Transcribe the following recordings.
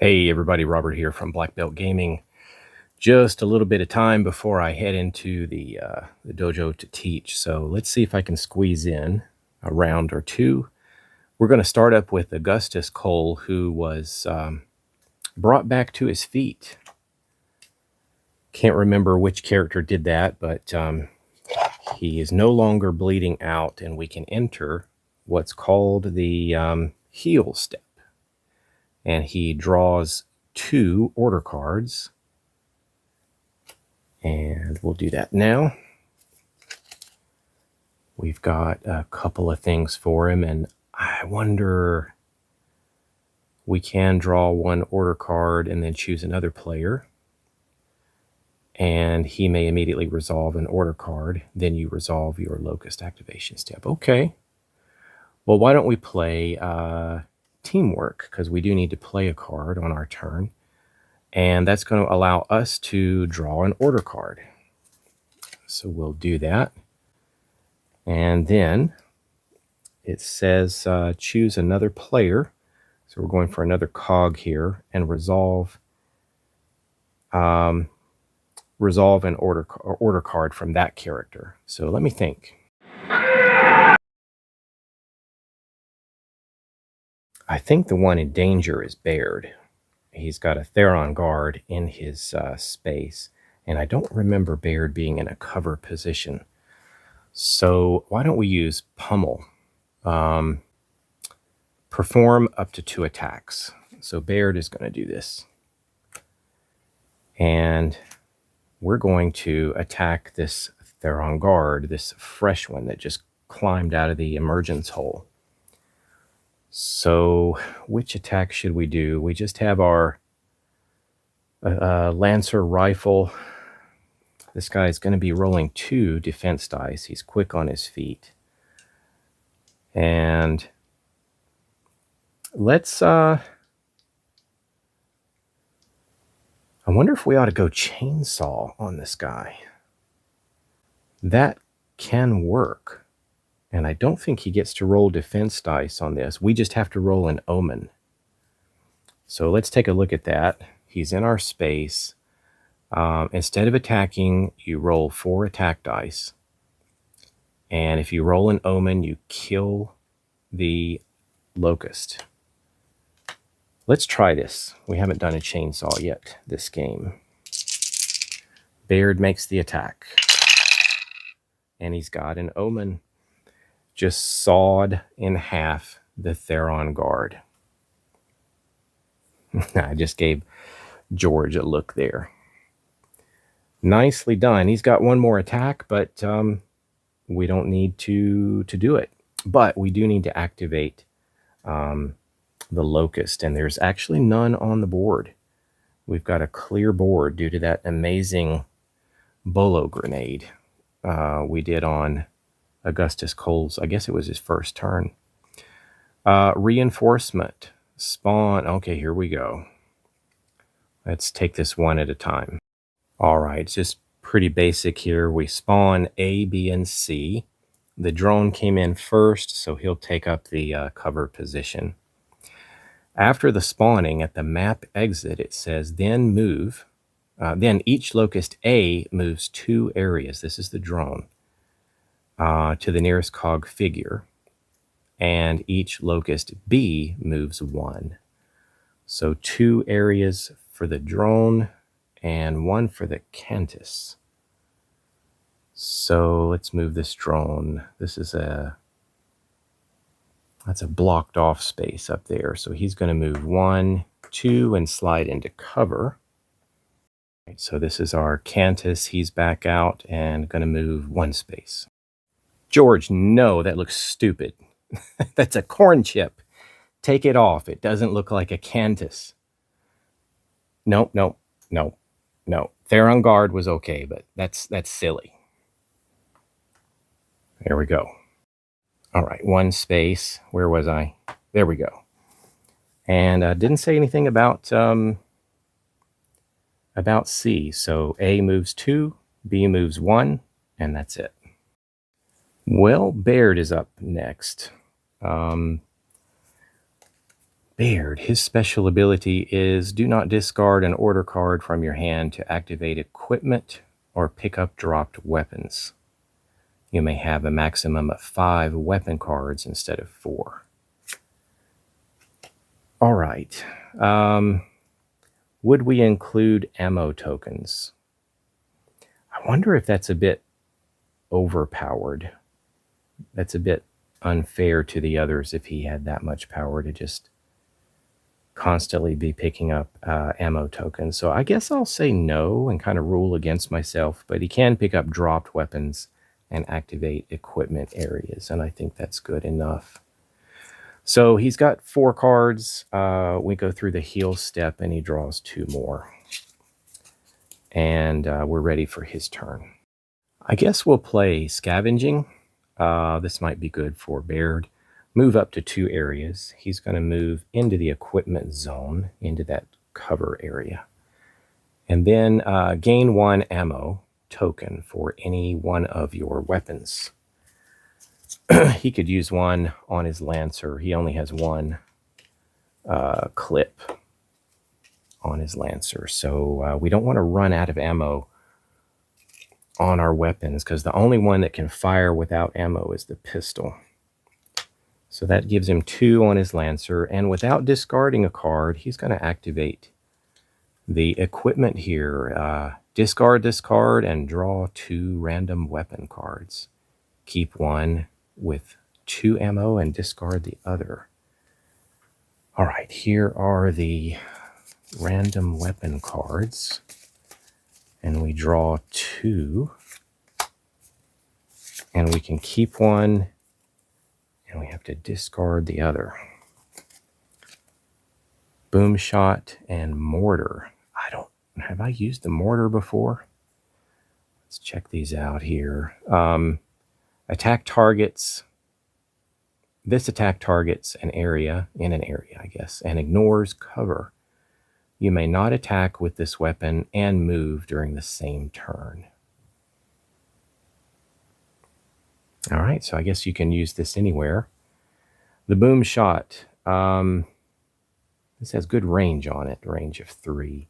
Hey everybody, Robert here from Black Belt Gaming. Just a little bit of time before I head into the dojo to teach. So let's see if I can squeeze in a round or two. We're going to start up with Augustus Cole, who was brought back to his feet. Can't remember which character did that, but he is no longer bleeding out, and we can enter what's called the heal step. And he draws 2 order cards. And we'll do that now. We've got a couple of things for him, and I wonder, we can draw 1 order card and then choose another player. And he may immediately resolve an order card. Then you resolve your locust activation step. Okay. Well, why don't we play teamwork, because we do need to play a card on our turn. And that's going to allow us to draw an order card. So we'll do that. And then it says choose another player. So we're going for another cog here and resolve an order card from that character. So let me think. I think the one in danger is Baird. He's got a Theron guard in his space, and I don't remember Baird being in a cover position. So why don't we use Pummel? Perform up to 2 attacks. So Baird is going to do this. And we're going to attack this Theron guard, this fresh one that just climbed out of the emergence hole. So which attack should we do? We just have our Lancer rifle. This guy is going to be rolling 2 defense dice. He's quick on his feet. And let's, I wonder if we ought to go chainsaw on this guy. That can work. And I don't think he gets to roll defense dice on this. We just have to roll an omen. So let's take a look at that. He's in our space. Instead of attacking, you roll 4 attack dice. And if you roll an omen, you kill the locust. Let's try this. We haven't done a chainsaw yet this game. Baird makes the attack. And he's got an omen. Just sawed in half the Theron guard. I just gave George a look there. Nicely done. He's got 1 more attack, but we don't need to do it. But we do need to activate the locust, and there's actually none on the board. We've got a clear board due to that amazing bolo grenade we did on Augustus Cole's, I guess it was his first turn. Reinforcement. Spawn. Okay, here we go. Let's take this one at a time. All right, it's just pretty basic here. We spawn A, B, and C. The drone came in first, so he'll take up the cover position. After the spawning at the map exit, it says then move. Then each locust A moves 2 areas. This is the drone. To the nearest cog figure. And each locust B moves 1. So 2 areas for the drone and 1 for the Kantis. So let's move this drone. This is that's a blocked off space up there. So he's going to move 1, 2, and slide into cover. Right, so this is our Kantis. He's back out and going to move 1 space. George, no, that looks stupid. That's a corn chip. Take it off. It doesn't look like a Kantis. Nope. Theron guard was okay, but that's silly. There we go. All right, 1 space. Where was I? There we go. And didn't say anything about C. So A moves 2, B moves 1, and that's it. Well, Baird is up next. Baird, his special ability is do not discard an order card from your hand to activate equipment or pick up dropped weapons. You may have a maximum of 5 weapon cards instead of 4. All right. Would we include ammo tokens? I wonder if that's a bit overpowered. That's a bit unfair to the others if he had that much power to just constantly be picking up ammo tokens. So I guess I'll say no and kind of rule against myself, but he can pick up dropped weapons and activate equipment areas, and I think that's good enough. So he's got 4 cards. We go through the heal step and he draws 2 more. And we're ready for his turn. I guess we'll play Scavenging. This might be good for Baird. Move up to 2 areas. He's going to move into the equipment zone, into that cover area. And then gain 1 ammo token for any one of your weapons. He could use 1 on his Lancer. He only has 1 clip on his Lancer. So we don't want to run out of ammo on our weapons because the only one that can fire without ammo is the pistol. So that gives him 2 on his Lancer, and without discarding a card, he's going to activate the equipment here. Discard this card and draw 2 random weapon cards. Keep 1 with 2 ammo and discard the other. All right, here are the random weapon cards. And we draw 2. And we can keep 1. And we have to discard the other. Boom shot and mortar. Have I used the mortar before? Let's check these out here. Attack targets. This attack targets an area, I guess, and ignores cover. You may not attack with this weapon and move during the same turn. All right, so I guess you can use this anywhere. The boom shot. This has good range on it, range of 3.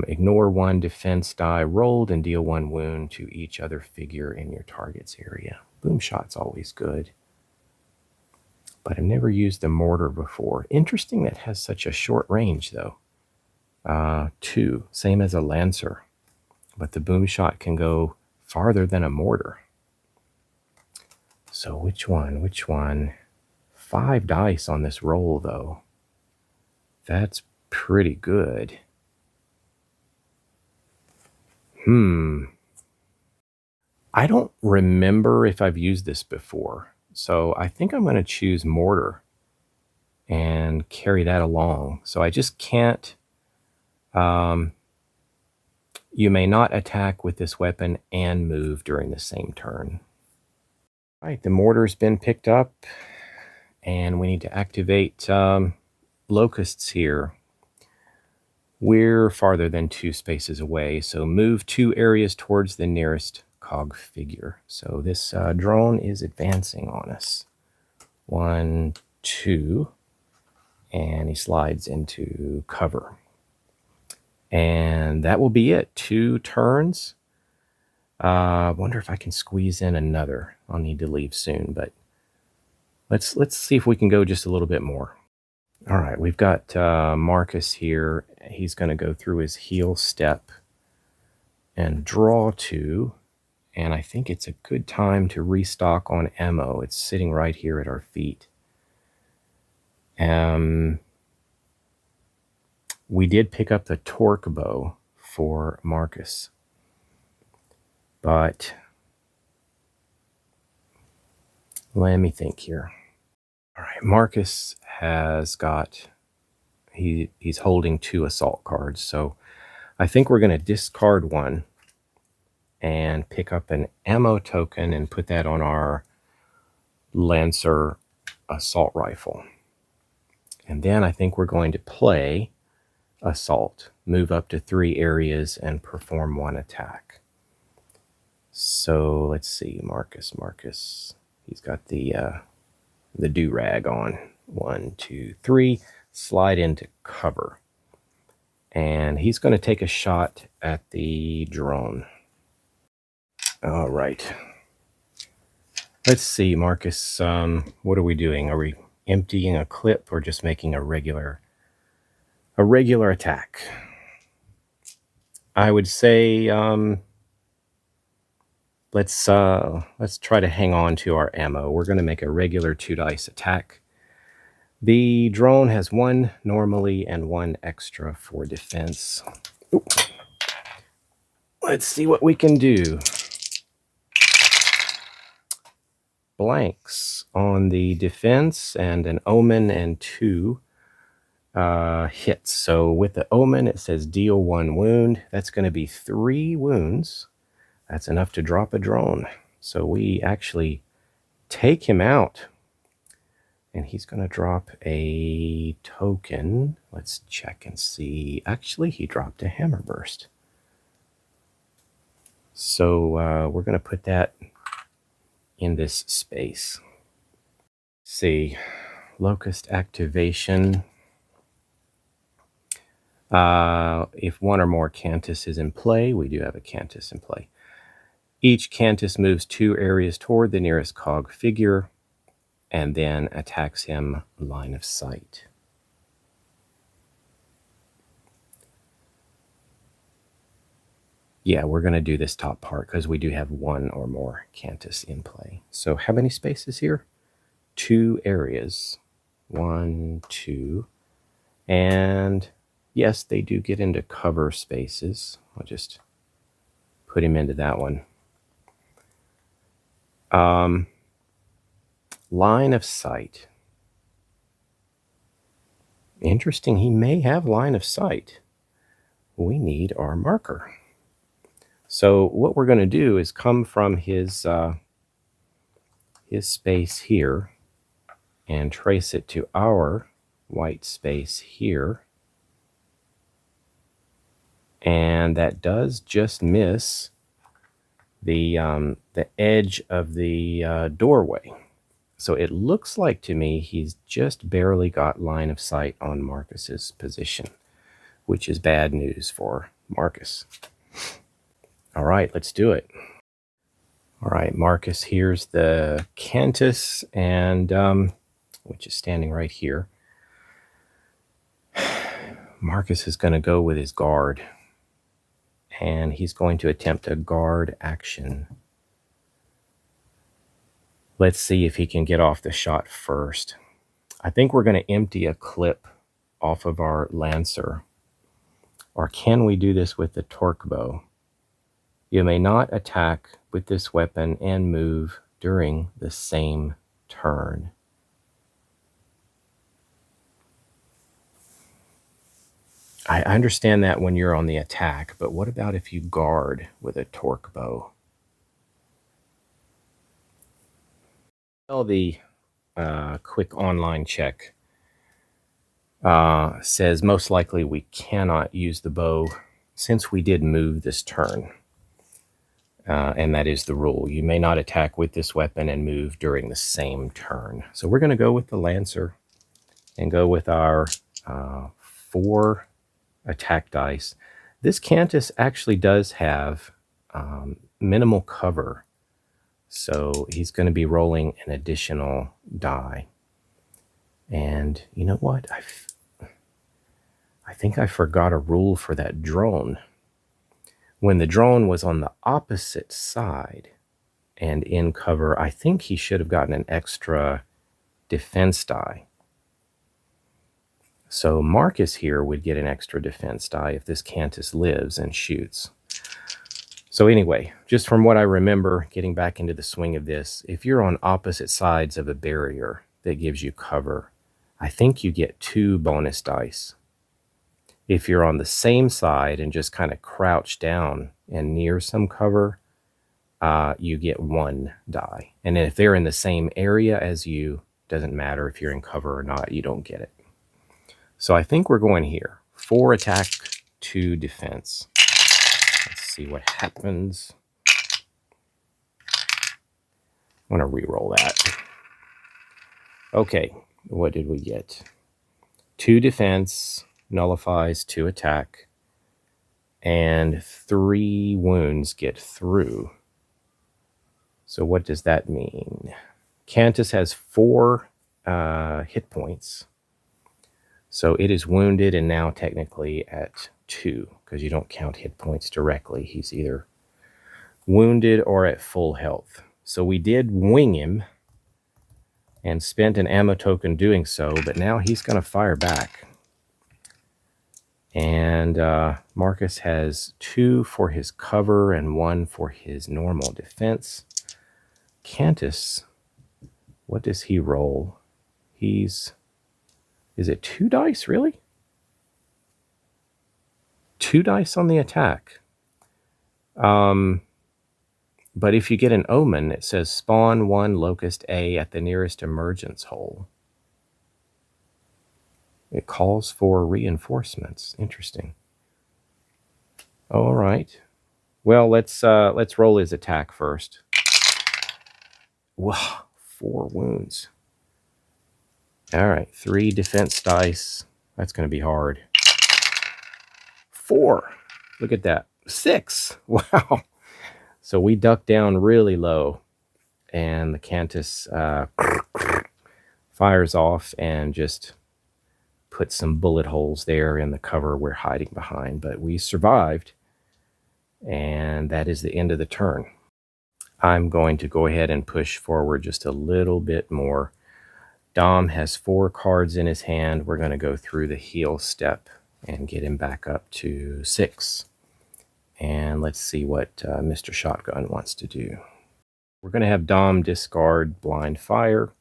Ignore 1 defense die rolled and deal 1 wound to each other figure in your target's area. Boom shot's always good. But I've never used the mortar before. Interesting that has such a short range, though. 2, same as a Lancer. But the boom shot can go farther than a mortar. So which one? 5 dice on this roll, though. That's pretty good. I don't remember if I've used this before. So I think I'm going to choose mortar and carry that along. So I just can't... you may not attack with this weapon and move during the same turn. All right, the mortar's been picked up. And we need to activate locusts here. We're farther than 2 spaces away, so move 2 areas towards the nearest cog figure. So this drone is advancing on us. 1, 2, and he slides into cover. And that will be it. 2 turns. Wonder if I can squeeze in another. I'll need to leave soon, but let's see if we can go just a little bit more. All right, we've got Marcus here. He's going to go through his heal step and draw 2. And I think it's a good time to restock on ammo. It's sitting right here at our feet. We did pick up the torque bow for Marcus. But let me think here. All right, Marcus has got, he's holding 2 assault cards. So I think we're going to discard 1 and pick up an ammo token and put that on our Lancer assault rifle. And then I think we're going to play assault, move up to 3 areas and perform 1 attack. So let's see, Marcus. He's got the do-rag on. 1, 2, 3. Slide into cover. And he's going to take a shot at the drone. All right. Let's see, Marcus. What are we doing? Are we emptying a clip or just making a regular attack? I would say let's try to hang on to our ammo. We're going to make a regular 2 dice attack. The drone has 1 normally and 1 extra for defense. Ooh. Let's see what we can do. Blanks on the defense and an omen and 2 hits. So with the omen, it says deal 1 wound. That's going to be 3 wounds. That's enough to drop a drone. So we actually take him out. And he's going to drop a token. Let's check and see. Actually, he dropped a hammer burst. So we're going to put that in this space. Let's see. Locust activation. If 1 or more Kantis is in play, we do have a Kantis in play. Each Kantis moves 2 areas toward the nearest cog figure and then attacks him line of sight. Yeah, we're going to do this top part because we do have 1 or more Kantis in play. So how many spaces here? 2 areas. 1, 2. And yes, they do get into cover spaces. I'll just put him into that one. Line of sight. Interesting, he may have line of sight. We need our marker. So what we're going to do is come from his space here and trace it to our white space here. And that does just miss the edge of the doorway. So it looks like to me he's just barely got line of sight on Marcus's position, which is bad news for Marcus. All right, let's do it. All right, Marcus, here's the Kantis, and which is standing right here. Marcus is going to go with his guard, and he's going to attempt a guard action. Let's see if he can get off the shot first. I think we're going to empty a clip off of our Lancer. Or can we do this with the torque bow? You may not attack with this weapon and move during the same turn. I understand that when you're on the attack, but what about if you guard with a torque bow? Well, the quick online check says most likely we cannot use the bow since we did move this turn. And that is the rule. You may not attack with this weapon and move during the same turn. So we're going to go with the Lancer and go with our 4 attack dice. This Kantis actually does have minimal cover. So he's going to be rolling an additional die. And you know what? I think I forgot a rule for that drone. When the drone was on the opposite side and in cover, I think he should have gotten an extra defense die. So Marcus here would get an extra defense die if this Kantis lives and shoots. So anyway, just from what I remember, getting back into the swing of this, if you're on opposite sides of a barrier that gives you cover, I think you get 2 bonus dice. If you're on the same side and just kind of crouch down and near some cover, you get 1 die. And if they're in the same area as you, doesn't matter if you're in cover or not, you don't get it. So I think we're going here. 4 attack, 2 defense. Let's see what happens. I'm going to re-roll that. Okay, What did we get? 2 defense, nullifies 2 attack, and 3 wounds get through. So what does that mean? Kantis has 4 hit points. So it is wounded and now technically at 2, because you don't count hit points directly. He's either wounded or at full health. So we did wing him and spent an ammo token doing so, but now he's going to fire back. And Marcus has 2 for his cover and 1 for his normal defense. Kantis, what does he roll? Is it 2 dice, really? 2 dice on the attack. But if you get an omen, it says spawn 1 locust A at the nearest emergence hole. It calls for reinforcements. Interesting. All right. Well, let's roll his attack first. Wow, 4 wounds. All right, 3 defense dice. That's going to be hard. 4. Look at that. 6. Wow. So we duck down really low, and the Kantis fires off and just put some bullet holes there in the cover we're hiding behind. But we survived, and that is the end of the turn. I'm going to go ahead and push forward just a little bit more. Dom has 4 cards in his hand. We're going to go through the heal step and get him back up to 6. And let's see what Mr. Shotgun wants to do. We're going to have Dom discard Blind Fire,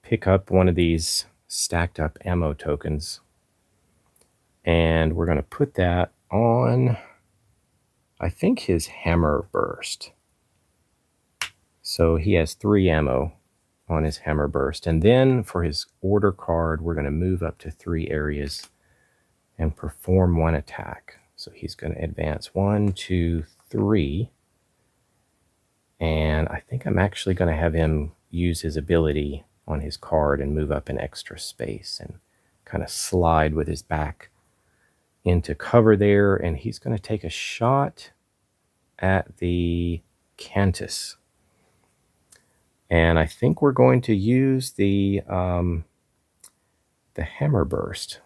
pick up one of these stacked up ammo tokens, and we're going to put that on, I think, his Hammer Burst. So he has 3 ammo on his Hammer Burst. And then for his order card, we're going to move up to 3 areas and perform 1 attack. So he's going to advance 1, 2, 3. And I think I'm actually going to have him use his ability on his card and move up an extra space and kind of slide with his back into cover there. And he's going to take a shot at the Kantis. And I think we're going to use the Hammer Burst.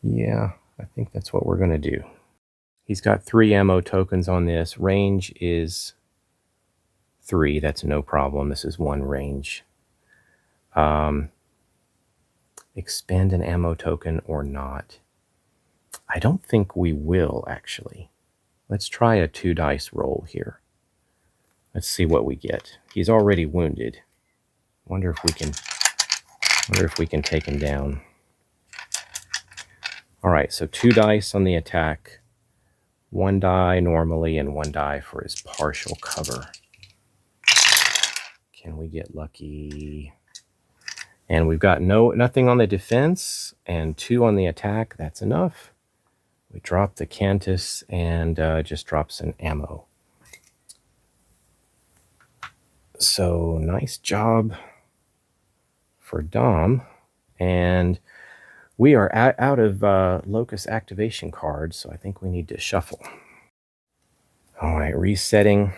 Yeah, I think that's what we're going to do. He's got 3 ammo tokens on this. Range is 3. That's no problem. This is 1 range. Expend an ammo token or not. I don't think we will, actually. Let's try a 2 dice roll here. Let's see what we get. He's already wounded. Wonder if we can take him down. All right, so 2 dice on the attack. 1 die normally and 1 die for his partial cover. Can we get lucky? And we've got nothing on the defense and 2 on the attack. That's enough. We drop the Kantis and just drops an ammo. So nice job for Dom. And we are out of locus activation cards, so I think we need to shuffle. All right, resetting.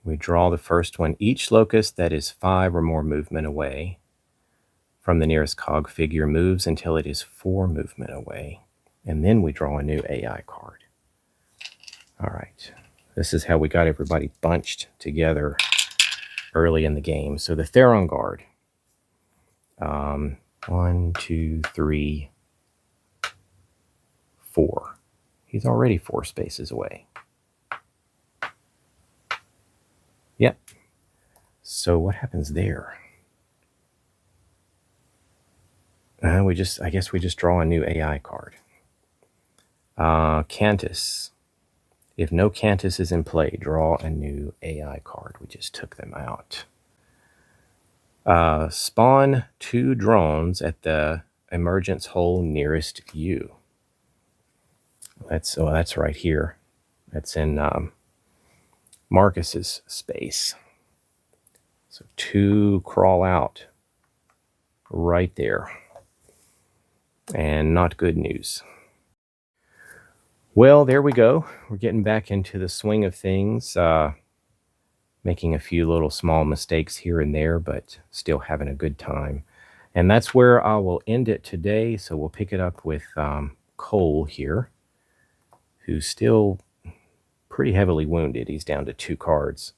We draw the first one. Each locus that is 5 or more movement away from the nearest cog figure moves until it is 4 movement away. And then we draw a new AI card. All right. This is how we got everybody bunched together early in the game. So the Theron Guard. 1, 2, 3, 4. He's already 4 spaces away. Yep. So what happens there? I guess we just draw a new AI card. Kantis. If no Kantis is in play, draw a new AI card. We just took them out. Spawn 2 drones at the emergence hole nearest you. That's right here. That's in Marcus's space. So 2 crawl out right there. And not good news. Well, there we go. We're getting back into the swing of things. Making a few little small mistakes here and there, but still having a good time. And that's where I will end it today. So we'll pick it up with Cole here, who's still pretty heavily wounded. He's down to 2 cards.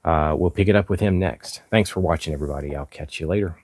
We'll pick it up with him next. Thanks for watching, everybody. I'll catch you later.